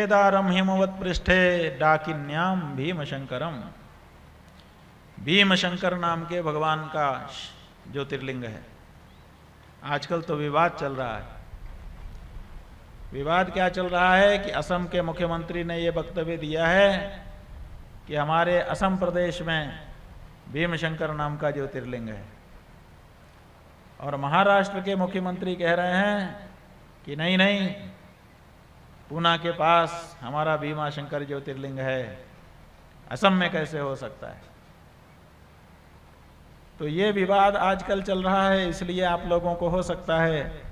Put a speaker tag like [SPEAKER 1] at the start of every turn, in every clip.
[SPEAKER 1] केदारम हिमवत पृष्ठे डाकिन्याम भीमशंकरम। भीमशंकर नाम के भगवान का ज्योतिर्लिंग है। आजकल तो विवाद चल रहा है। विवाद क्या चल रहा है कि असम के मुख्यमंत्री ने यह वक्तव्य दिया है कि हमारे असम प्रदेश में भीमशंकर नाम का ज्योतिर्लिंग है, और महाराष्ट्र के मुख्यमंत्री कह रहे हैं कि नहीं नहीं, पूना के पास हमारा भीमाशंकर ज्योतिर्लिंग है, असम में कैसे हो सकता है। तो ये विवाद आजकल चल रहा है, इसलिए आप लोगों को हो सकता है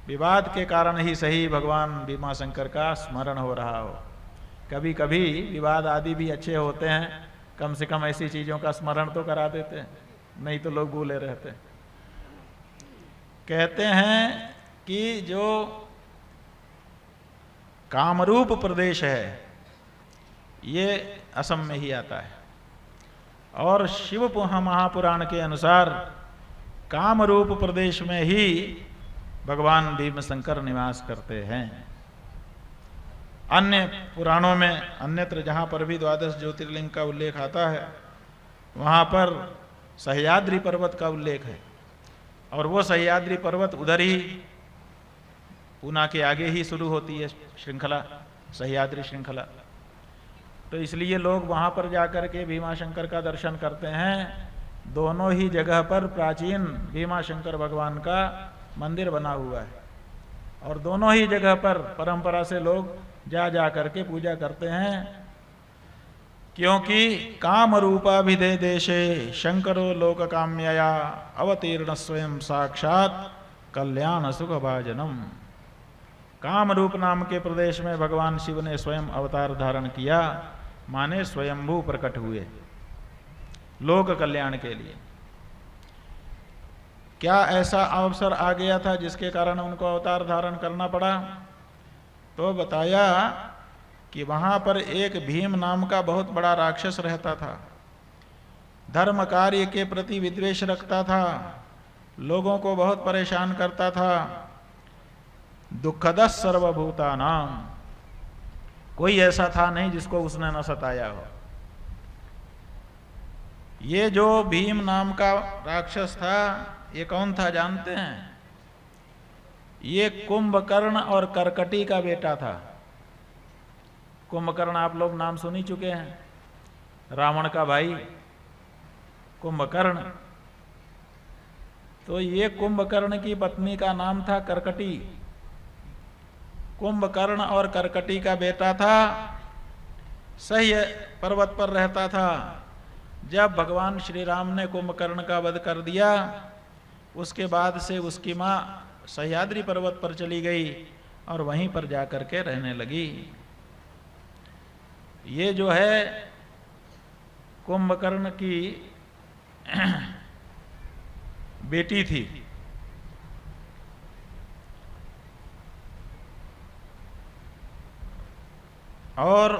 [SPEAKER 1] विवाद के कारण ही सही भगवान भीमाशंकर का स्मरण हो रहा हो। कभी कभी विवाद आदि भी अच्छे होते हैं, कम से कम ऐसी चीज़ों का स्मरण तो करा देते हैं, नहीं तो लोग भूले रहते हैं। कहते हैं कि जो कामरूप प्रदेश है ये असम में ही आता है, और शिव महापुराण के अनुसार कामरूप प्रदेश में ही भगवान भीमशंकर निवास करते हैं। अन्य पुराणों में अन्यत्र जहाँ पर भी द्वादश ज्योतिर्लिंग का उल्लेख आता है वहाँ पर सह्याद्री पर्वत का उल्लेख है, और वो सह्याद्री पर्वत उधर ही पूना के आगे ही शुरू होती है श्रृंखला, सह्याद्री श्रृंखला। तो इसलिए लोग वहाँ पर जाकर के भीमाशंकर का दर्शन करते हैं। दोनों ही जगह पर प्राचीन भीमाशंकर भगवान का मंदिर बना हुआ है, और दोनों ही जगह पर परंपरा से लोग जा करके पूजा करते हैं, क्योंकि काम रूपाभिधे देशे शंकरो लोक काम्यया अवतीर्ण स्वयं साक्षात कल्याण सुख भाजनम। काम रूप नाम के प्रदेश में भगवान शिव ने स्वयं अवतार धारण किया, माने स्वयंभू प्रकट हुए लोक कल्याण के लिए। क्या ऐसा अवसर आ गया था जिसके कारण उनको अवतार धारण करना पड़ा? तो बताया कि वहां पर एक भीम नाम का बहुत बड़ा राक्षस रहता था, धर्म कार्य के प्रति विद्वेष रखता था, लोगों को बहुत परेशान करता था। दुखद सर्वभूतानाम, कोई ऐसा था नहीं जिसको उसने न सताया हो। ये जो भीम नाम का राक्षस था, ये कौन था जानते हैं? ये कुंभकर्ण और करकटी का बेटा था। कुंभकर्ण आप लोग नाम सुन ही चुके हैं, रावण का भाई कुंभकर्ण। तो ये कुंभकर्ण की पत्नी का नाम था करकटी। कुंभकर्ण और करकटी का बेटा था, सह्य पर्वत पर रहता था। जब भगवान श्री राम ने कुंभकर्ण का वध कर दिया, उसके बाद से उसकी माँ सह्याद्री पर्वत पर चली गई और वहीं पर जाकर के रहने लगी। ये जो है कुंभकर्ण की बेटी थी। और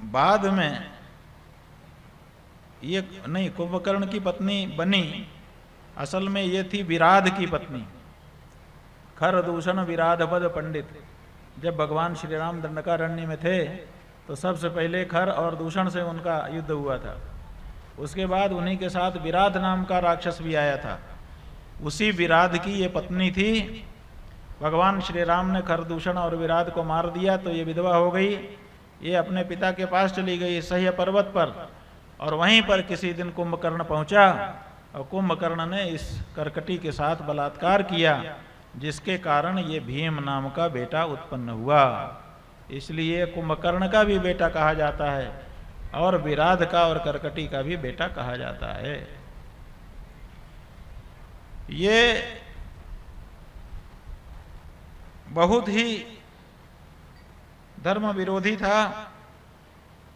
[SPEAKER 1] बाद में ये नहीं, कुंभकर्ण की पत्नी बनी, असल में ये थी विराध की पत्नी, खर दूषण विराध पद पंडित। जब भगवान श्री राम दंडकारण्य में थे तो सबसे पहले खर और दूषण से उनका युद्ध हुआ था। उसके बाद उन्हीं के साथ विराध नाम का राक्षस भी आया था। उसी विराध की ये पत्नी थी। भगवान श्री राम ने खरदूषण और विराध को मार दिया तो ये विधवा हो गई। ये अपने पिता के पास चली गई सह्य पर्वत पर, और वहीं पर किसी दिन कुंभकर्ण पहुंचा और कुंभकर्ण ने इस करकटी के साथ बलात्कार किया, जिसके कारण ये भीम नाम का बेटा उत्पन्न हुआ। इसलिए कुंभकर्ण का भी बेटा कहा जाता है और विराध का और करकटी का भी बेटा कहा जाता है। ये बहुत ही धर्म विरोधी था।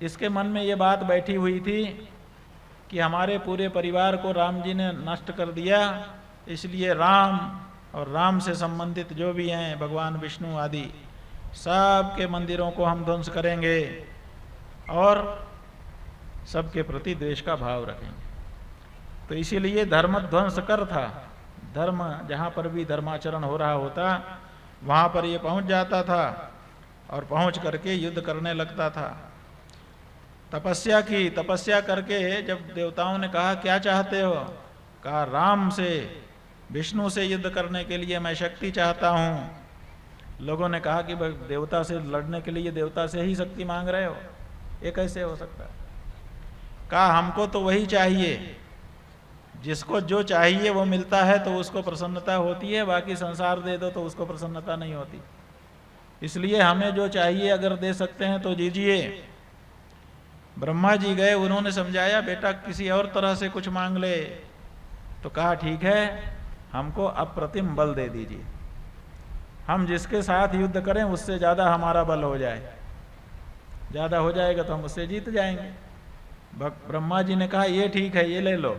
[SPEAKER 1] इसके मन में ये बात बैठी हुई थी कि हमारे पूरे परिवार को राम जी ने नष्ट कर दिया, इसलिए राम और राम से संबंधित जो भी हैं भगवान विष्णु आदि सब के मंदिरों को हम ध्वंस करेंगे और सबके प्रति द्वेष का भाव रखेंगे। तो इसीलिए धर्म ध्वंस कर था। धर्म जहाँ पर भी धर्माचरण हो रहा होता वहाँ पर ये पहुँच जाता था और पहुंच करके युद्ध करने लगता था। तपस्या की, तपस्या करके जब देवताओं ने कहा क्या चाहते हो, कहा राम से, विष्णु से युद्ध करने के लिए मैं शक्ति चाहता हूं। लोगों ने कहा कि देवता से लड़ने के लिए देवता से ही शक्ति मांग रहे हो, ये कैसे हो सकता है। कहा हमको तो वही चाहिए, जिसको जो चाहिए वो मिलता है तो उसको प्रसन्नता होती है, बाकी संसार दे दो तो उसको प्रसन्नता नहीं होती। इसलिए हमें जो चाहिए अगर दे सकते हैं तो दीजिए। ब्रह्मा जी गए, उन्होंने समझाया बेटा किसी और तरह से कुछ मांग ले। तो कहा ठीक है, हमको अप्रतिम बल दे दीजिए, हम जिसके साथ युद्ध करें उससे ज़्यादा हमारा बल हो जाए, ज़्यादा हो जाएगा तो हम उससे जीत जाएंगे। ब्रह्मा जी ने कहा ये ठीक है, ये ले लो,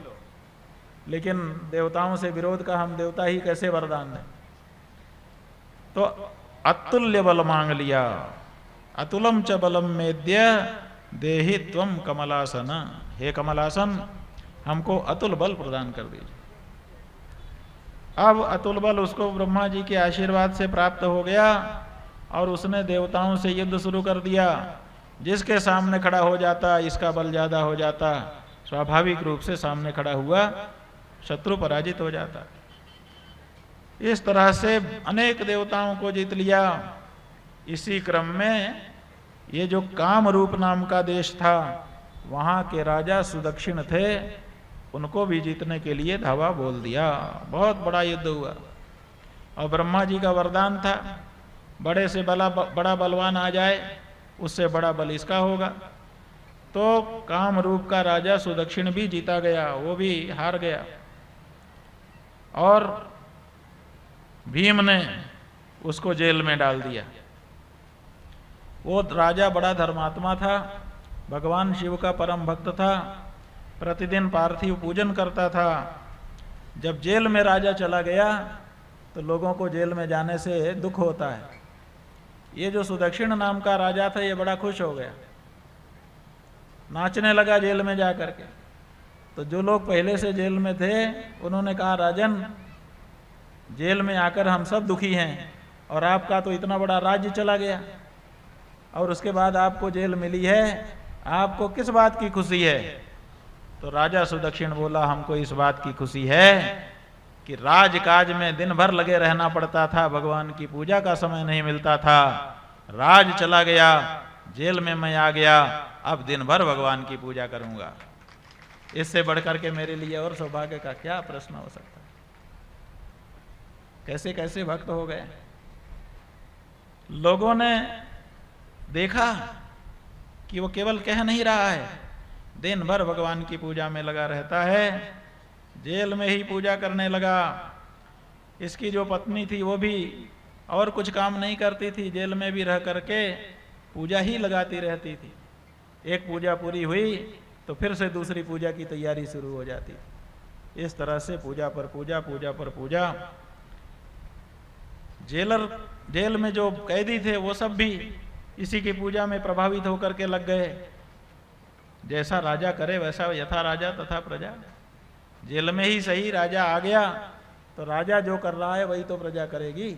[SPEAKER 1] लेकिन देवताओं से विरोध का हम देवता ही कैसे वरदान दें। तो अतुल्य बल मांग लिया। अतुलम च बलम मेद्य देहि त्वम कमलासन, हे कमलासन हमको अतुल बल प्रदान कर दीजिए। अब अतुल बल उसको ब्रह्मा जी के आशीर्वाद से प्राप्त हो गया और उसने देवताओं से युद्ध शुरू कर दिया। जिसके सामने खड़ा हो जाता इसका बल ज्यादा हो जाता, स्वाभाविक रूप से सामने खड़ा हुआ शत्रु पराजित हो जाता। इस तरह से अनेक देवताओं को जीत लिया। इसी क्रम में ये जो काम रूप नाम का देश था, वहां के राजा सुदक्षिण थे, उनको भी जीतने के लिए धावा बोल दिया। बहुत बड़ा युद्ध हुआ और ब्रह्मा जी का वरदान था बड़े से बड़ा बलवान आ जाए उससे बड़ा बल इसका होगा। तो काम रूप का राजा सुदक्षिण भी जीता गया, वो भी हार गया। और भीम ने उसको जेल में डाल दिया। वो राजा बड़ा धर्मात्मा था, भगवान शिव का परम भक्त था, प्रतिदिन पार्थिव पूजन करता था। जब जेल में राजा चला गया तो लोगों को जेल में जाने से दुख होता है। ये जो सुदक्षिण नाम का राजा था ये बड़ा खुश हो गया, नाचने लगा जेल में जा करके। तो जो लोग पहले से जेल में थे उन्होंने कहा राजन, जेल में आकर हम सब दुखी हैं और आपका तो इतना बड़ा राज्य चला गया और उसके बाद आपको जेल मिली है, आपको किस बात की खुशी है। तो राजा सुदक्षिण बोला हमको इस बात की खुशी है कि राजकाज में दिन भर लगे रहना पड़ता था, भगवान की पूजा का समय नहीं मिलता था। राज चला गया, जेल में मैं आ गया, अब दिन भर भगवान की पूजा करूंगा। इससे बढ़कर के मेरे लिए और सौभाग्य का क्या प्रश्न हो सकता है। कैसे कैसे भक्त हो गए। लोगों ने देखा कि वो केवल कह नहीं रहा है, दिन भर भगवान की पूजा में लगा रहता है, जेल में ही पूजा करने लगा। इसकी जो पत्नी थी वो भी और कुछ काम नहीं करती थी, जेल में भी रह करके पूजा ही लगाती रहती थी। एक पूजा पूरी हुई तो फिर से दूसरी पूजा की तैयारी शुरू हो जाती। इस तरह से पूजा पर पूजा, पूजा पर पूजा। जेल में जो कैदी थे वो सब भी इसी की पूजा में प्रभावित होकर के लग गए। जैसा राजा करे वैसा यथा राजा तथा प्रजा। जेल में ही सही राजा आ गया तो राजा जो कर रहा है वही तो प्रजा करेगी।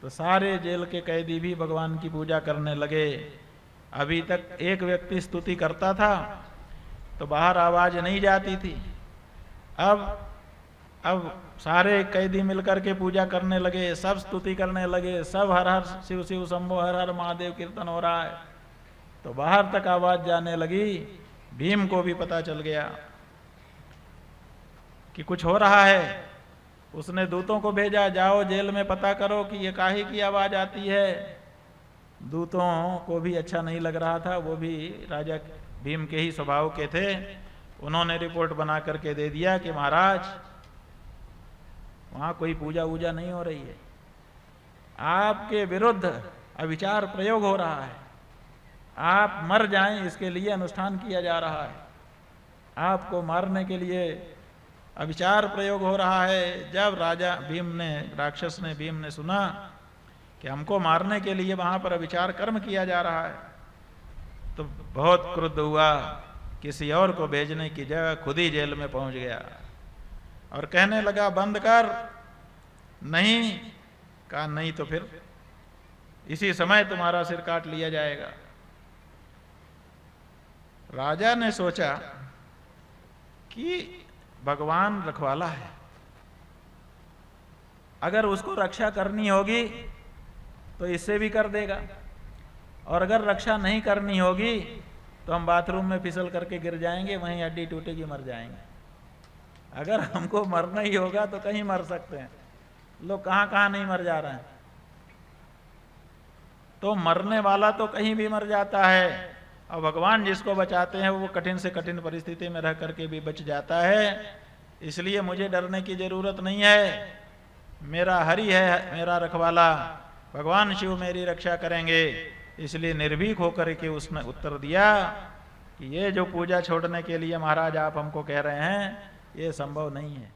[SPEAKER 1] तो सारे जेल के कैदी भी भगवान की पूजा करने लगे। अभी तक एक व्यक्ति स्तुति करता था तो बाहर आवाज नहीं जाती थी, अब सारे कैदी मिलकर के पूजा करने लगे, सब स्तुति करने लगे, सब हर हर शिव शिव शंभो हर हर महादेव कीर्तन हो रहा है। तो बाहर तक आवाज जाने लगी। भीम को भी पता चल गया कि कुछ हो रहा है। उसने दूतों को भेजा, जाओ जेल में पता करो कि ये काहे की आवाज आती है। दूतों को भी अच्छा नहीं लग रहा था, वो भी राजा भीम के ही स्वभाव के थे। उन्होंने रिपोर्ट बना करके दे दिया कि महाराज वहां कोई पूजा वूजा नहीं हो रही है, आपके विरुद्ध अविचार प्रयोग हो रहा है, आप मर जाएं इसके लिए अनुष्ठान किया जा रहा है, आपको मारने के लिए अविचार प्रयोग हो रहा है। जब राजा राक्षस ने भीम ने सुना कि हमको मारने के लिए वहां पर अविचार कर्म किया जा रहा है तो बहुत क्रुद्ध हुआ। किसी और को भेजने की जगह खुद ही जेल में पहुंच गया और कहने लगा बंद कर। नहीं कहा, नहीं तो फिर इसी समय तुम्हारा सिर काट लिया जाएगा। राजा ने सोचा कि भगवान रखवाला है, अगर उसको रक्षा करनी होगी तो इससे भी कर देगा, और अगर रक्षा नहीं करनी होगी तो हम बाथरूम में फिसल करके गिर जाएंगे, वहीं हड्डी टूटेगी, मर जाएंगे। अगर हमको मरना ही होगा तो कहीं मर सकते हैं, लोग कहाँ कहाँ नहीं मर जा रहे हैं। तो मरने वाला तो कहीं भी मर जाता है, और भगवान जिसको बचाते हैं वो कठिन से कठिन परिस्थिति में रह करके भी बच जाता है। इसलिए मुझे डरने की जरूरत नहीं है, मेरा हरि है मेरा रखवाला, भगवान शिव मेरी रक्षा करेंगे। इसलिए निर्भीक होकर के उसने उत्तर दिया कि ये जो पूजा छोड़ने के लिए महाराज आप हमको कह रहे हैं, ये संभव नहीं है।